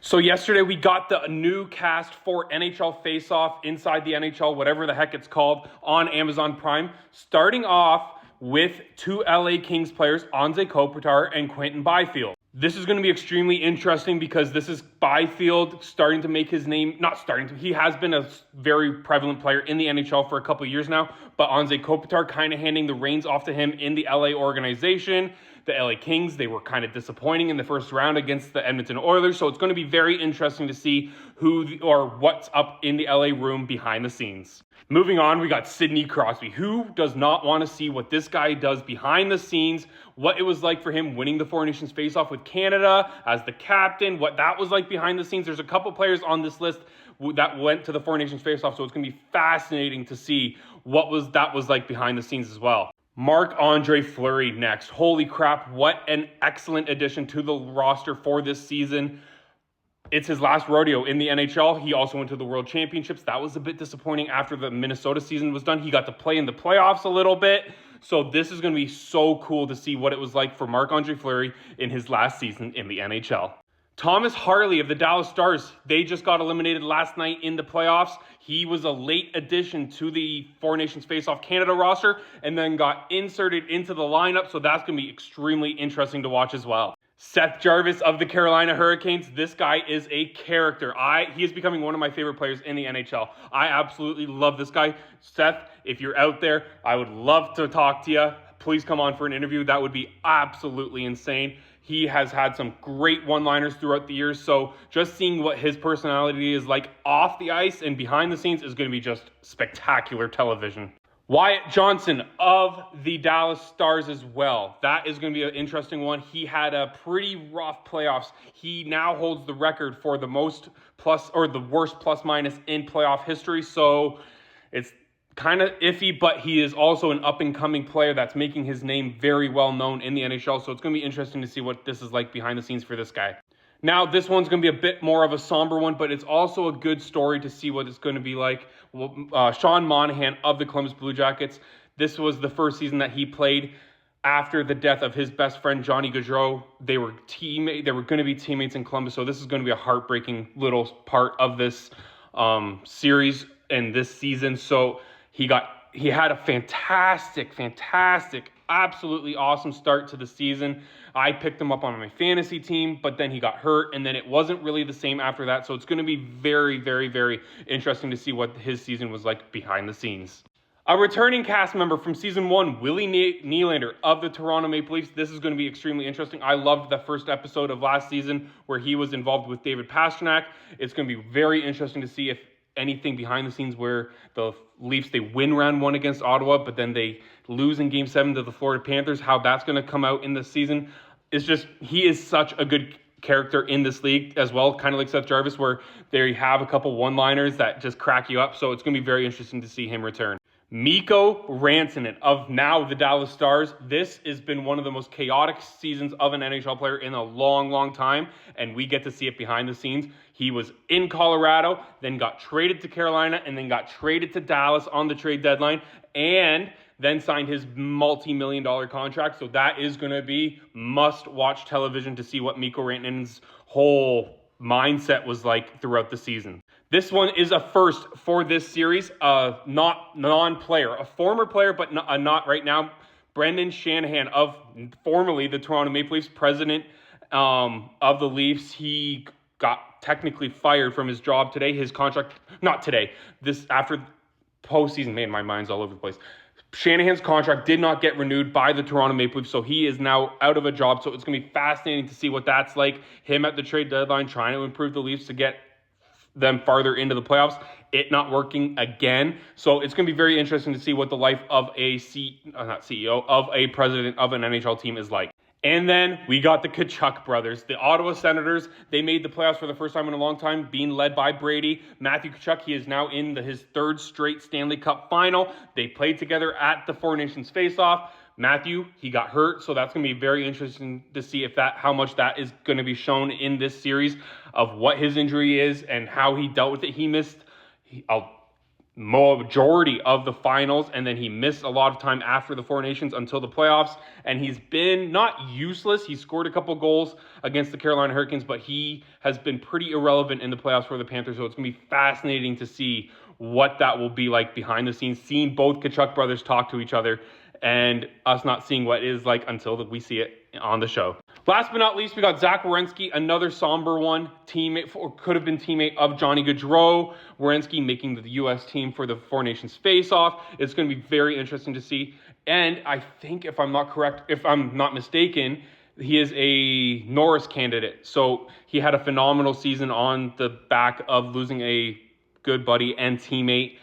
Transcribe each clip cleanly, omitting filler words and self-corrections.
So yesterday we got the new cast for NHL Faceoff Inside the NHL, whatever the heck it's called, on Amazon Prime. Starting off with two LA Kings players, Anze Kopitar and Quinton Byfield. This is going to be extremely interesting because this is Byfield starting to make his name, he has been a very prevalent player in the NHL for a couple of years now, but Anze Kopitar kind of handing the reins off to him in the LA organization. The LA Kings, they were kind of disappointing in the first round against the Edmonton Oilers, so it's going to be very interesting to see what's up in the LA room behind the scenes. Moving on, we got Sidney Crosby. Who does not want to see what this guy does behind the scenes, what it was like for him winning the Four Nations Faceoff with Canada as the captain, what that was like behind the scenes. There's a couple players on this list that went to the Four Nations Faceoff, so it's going to be fascinating to see what that was like behind the scenes as well. Marc-Andre Fleury next. Holy crap, what an excellent addition to the roster for this season. It's his last rodeo in the NHL. He also went to the World Championships. That was a bit disappointing after the Minnesota season was done. He got to play in the playoffs a little bit. So this is going to be so cool to see what it was like for Marc-Andre Fleury in his last season in the NHL. Thomas Harley of the Dallas Stars, they just got eliminated last night in the playoffs. He was a late addition to the Four Nations Faceoff Canada roster and then got inserted into the lineup, so that's going to be extremely interesting to watch as well. Seth Jarvis of the Carolina Hurricanes, this guy is a character. He is becoming one of my favorite players in the NHL. I absolutely love this guy. Seth, if you're out there, I would love to talk to you. Please come on for an interview. That would be absolutely insane. He has had some great one-liners throughout the years, so just seeing what his personality is like off the ice and behind the scenes is going to be just spectacular television. Wyatt Johnson of the Dallas Stars as well. That is going to be an interesting one. He had a pretty rough playoffs. He now holds the record for the most the worst plus-minus in playoff history, so it's kind of iffy, but he is also an up-and-coming player that's making his name very well known in the NHL, so it's going to be interesting to see what this is like behind the scenes for this guy. Now, this one's going to be a bit more of a somber one, but it's also a good story to see what it's going to be like. Sean Monahan of the Columbus Blue Jackets, this was the first season that he played after the death of his best friend, Johnny Gaudreau. They were going to be teammates in Columbus, so this is going to be a heartbreaking little part of this series and this season. So he had a fantastic, absolutely awesome start to the season. I picked him up on my fantasy team, but then he got hurt, and then it wasn't really the same after that. So it's going to be very, very, very interesting to see what his season was like behind the scenes. A returning cast member from season 1, Willie Nylander of the Toronto Maple Leafs. This is going to be extremely interesting. I loved the first episode of last season where he was involved with David Pastrnak. It's going to be very interesting to see if anything behind the scenes where the Leafs, they win round 1 against Ottawa, but then they lose in game 7 to the Florida Panthers, how that's going to come out in the season. It's just, he is such a good character in this league as well, kind of like Seth Jarvis, where they have a couple one-liners that just crack you up. So it's going to be very interesting to see him return. Mikko Rantanen of now the Dallas Stars. This has been one of the most chaotic seasons of an NHL player in a long, long time, and we get to see it behind the scenes. He was in Colorado, then got traded to Carolina, and then got traded to Dallas on the trade deadline, and then signed his multi-million-dollar contract. So that is going to be must-watch television to see what Mikko Rantanen's whole mindset was like throughout the season. This one is a first for this series, not non-player, a former player, but not right now. Brendan Shanahan of formerly the Toronto Maple Leafs, president of the Leafs. He got technically fired from his job today. His contract, not today, this after postseason, man, my mind's all over the place. Shanahan's contract did not get renewed by the Toronto Maple Leafs, so he is now out of a job. So it's going to be fascinating to see what that's like. Him at the trade deadline trying to improve the Leafs to get them farther into the playoffs, it not working again. So it's going to be very interesting to see what the life of a of a president of an NHL team is like. And then we got the Tkachuk brothers, the Ottawa Senators. They made the playoffs for the first time in a long time, being led by Brady. Matthew Tkachuk, he is now in his third straight Stanley Cup final. They played together at the Four Nations Faceoff. Matthew, he got hurt, so that's going to be very interesting to see how much that is going to be shown in this series of what his injury is and how he dealt with it. majority of the finals, and then he missed a lot of time after the Four Nations until the playoffs, and he's been not useless. He scored a couple goals against the Carolina Hurricanes, but he has been pretty irrelevant in the playoffs for the Panthers, so it's going to be fascinating to see what that will be like behind the scenes, seeing both Tkachuk brothers talk to each other and us not seeing what it is like until we see it on the show. Last but not least, we got Zach Werenski, another somber one, teammate, or could have been teammate of Johnny Gaudreau. Werenski making the U.S. team for the Four Nations Faceoff. It's going to be very interesting to see. And I think, if I'm not mistaken, he is a Norris candidate. So he had a phenomenal season on the back of losing a good buddy and teammate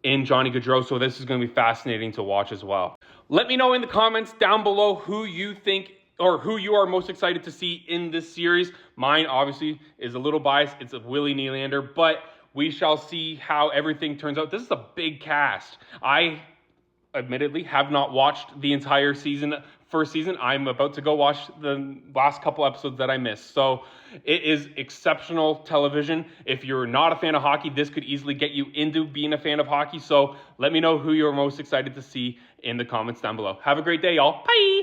in Johnny Gaudreau. So this is going to be fascinating to watch as well. Let me know in the comments down below who you think or who you are most excited to see in this series. Mine, obviously, is a little biased. It's a Willie Nylander, but we shall see how everything turns out. This is a big cast. I, admittedly, have not watched the entire first season. I'm about to go watch the last couple episodes that I missed. So it is exceptional television. If you're not a fan of hockey, this could easily get you into being a fan of hockey. So let me know who you're most excited to see in the comments down below. Have a great day, y'all. Bye!